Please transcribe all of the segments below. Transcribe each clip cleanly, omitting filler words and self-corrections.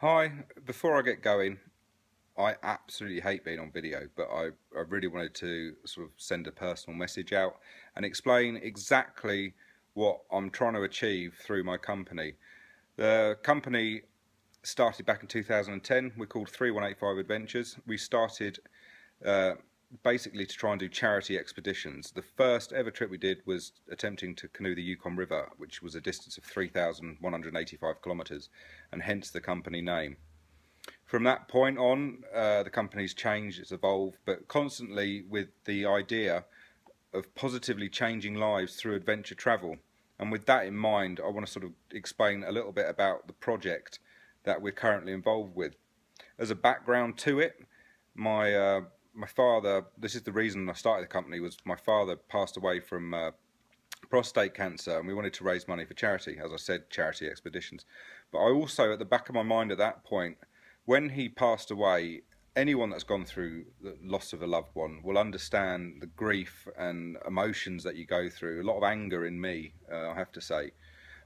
Hi, before I get going, I absolutely hate being on video, but I really wanted to sort of send a personal message out and explain exactly what I'm trying to achieve through my company. The company started back in 2010. We're called 3185 Adventures. We started uh, basically to try and do charity expeditions. The first ever trip we did was attempting to canoe the Yukon River, which was a distance of 3,185 kilometres, and hence the company name. From that point on, the company's changed, it's evolved, but constantly with the idea of positively changing lives through adventure travel. And with that in mind, I want to sort of explain a little bit about the project that we're currently involved with. As a background to it, my father, this is the reason I started the company, was my father passed away from prostate cancer, and we wanted to raise money for charity, as I said, charity expeditions. But I also, at the back of my mind at that point, when he passed away, anyone that's gone through the loss of a loved one will understand the grief and emotions that you go through. A lot of anger in me, I have to say.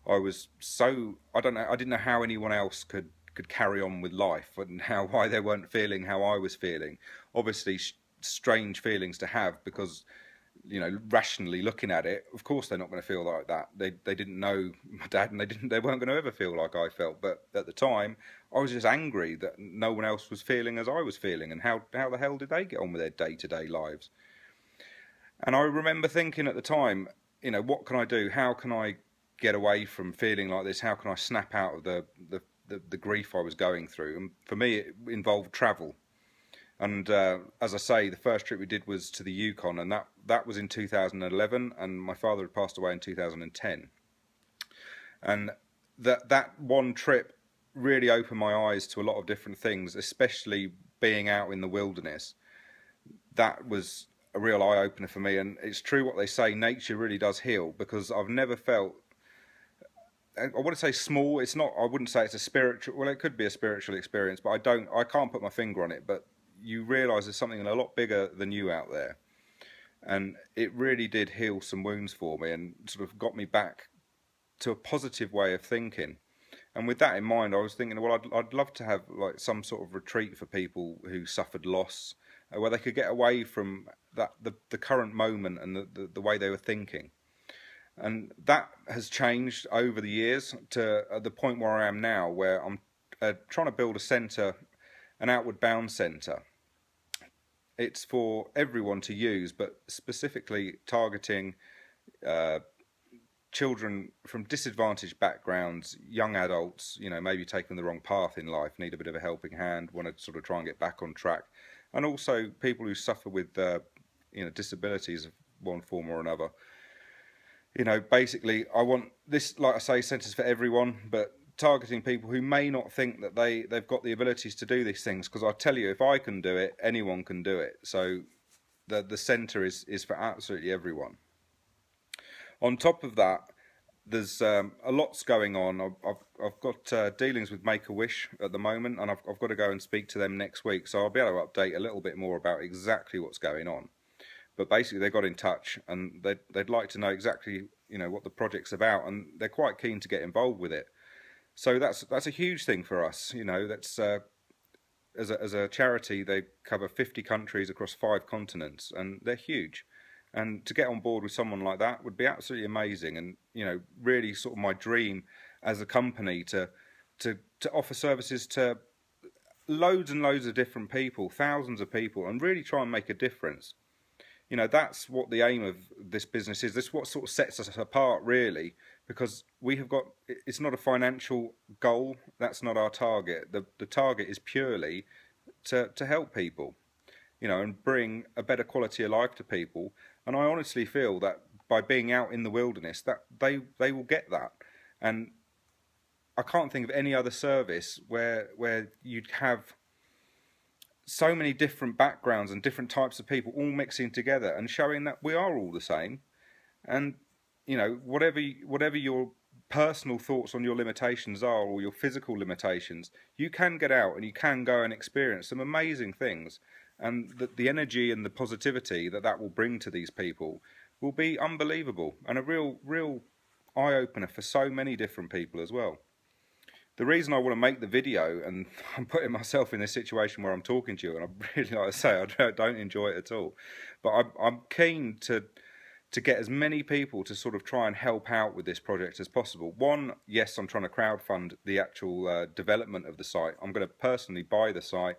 I was so, I don't know, I didn't know how anyone else could carry on with life, and how why they weren't feeling how I was feeling. Obviously, strange feelings to have, because rationally looking at it, of course they're not going to feel like that. They didn't know my dad, and they weren't going to ever feel like I felt. But at the time, I was just angry that no one else was feeling as I was feeling, and how the hell did they get on with their day-to-day lives? And I remember thinking at the time, what can I do? How can I get away from feeling like this? How can I snap out of the grief I was going through? And for me, it involved travel. And as I say, the first trip we did was to the Yukon, and that was in 2011, and my father had passed away in 2010. And that one trip really opened my eyes to a lot of different things, especially being out in the wilderness. That was a real eye-opener for me, and it's true what they say, nature really does heal, because I've never felt, I want to say small, it's not, I wouldn't say it's a spiritual, well, it could be a spiritual experience, but I can't put my finger on it, but you realise there's something a lot bigger than you out there. And it really did heal some wounds for me, and sort of got me back to a positive way of thinking. And with that in mind, I was thinking, well, I'd love to have like some sort of retreat for people who suffered loss, where they could get away from the current moment and the way they were thinking. And that has changed over the years to the point where I am now, where I'm trying to build a centre, an outward bound centre. It's for everyone to use, but specifically targeting uh, children from disadvantaged backgrounds, young adults, maybe taking the wrong path in life, need a bit of a helping hand, want to sort of try and get back on track, and also people who suffer with, disabilities of one form or another. Basically, I want this, like I say, centres for everyone, but targeting people who may not think that they've got the abilities to do these things. Because I tell you, if I can do it, anyone can do it. So the centre is for absolutely everyone. On top of that, there's a lot's going on. I've got dealings with Make-A-Wish at the moment, and I've got to go and speak to them next week. So I'll be able to update a little bit more about exactly what's going on. But basically, they got in touch, and they'd like to know exactly what the project's about, and they're quite keen to get involved with it. So that's a huge thing for us. That's as a charity, they cover 50 countries across 5 continents, and they're huge. And to get on board with someone like that would be absolutely amazing, and really sort of my dream as a company to offer services to loads and loads of different people, thousands of people, and really try and make a difference. That's what the aim of this business is. This is what sort of sets us apart, really, because we have got, it's not a financial goal. That's not our target. The target is purely to help people, and bring a better quality of life to people. And I honestly feel that by being out in the wilderness, that they will get that. And I can't think of any other service where you'd have so many different backgrounds and different types of people all mixing together and showing that we are all the same. And whatever your personal thoughts on your limitations are, or your physical limitations, you can get out and you can go and experience some amazing things. And the energy and the positivity that will bring to these people will be unbelievable, and a real eye-opener for so many different people as well. The reason I want to make the video, and I'm putting myself in this situation where I'm talking to you, and I really, like I say, I don't enjoy it at all, but I'm keen to get as many people to sort of try and help out with this project as possible. One, yes, I'm trying to crowdfund the actual development of the site. I'm going to personally buy the site,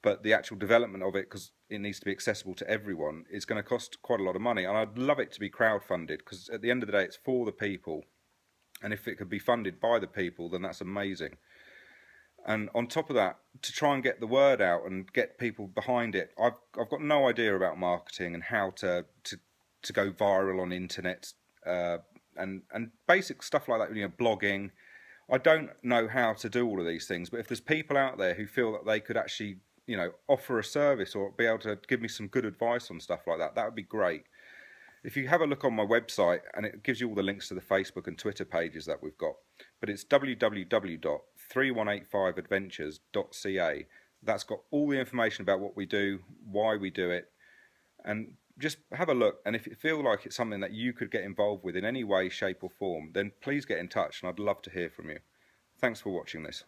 but the actual development of it, because it needs to be accessible to everyone, is going to cost quite a lot of money. And I'd love it to be crowdfunded, because at the end of the day, it's for the people. And if it could be funded by the people, then that's amazing. And on top of that, to try and get the word out and get people behind it, I've got no idea about marketing and how to go viral on internet, and basic stuff like that, you know, blogging. I don't know how to do all of these things, but if there's people out there who feel that they could actually, you know, offer a service or be able to give me some good advice on stuff like that, that would be great. If you have a look on my website, and it gives you all the links to the Facebook and Twitter pages that we've got, but it's www.3185adventures.ca. That's got all the information about what we do, why we do it, and just have a look. And if you feel like it's something that you could get involved with in any way, shape or form, then please get in touch, and I'd love to hear from you. Thanks for watching this.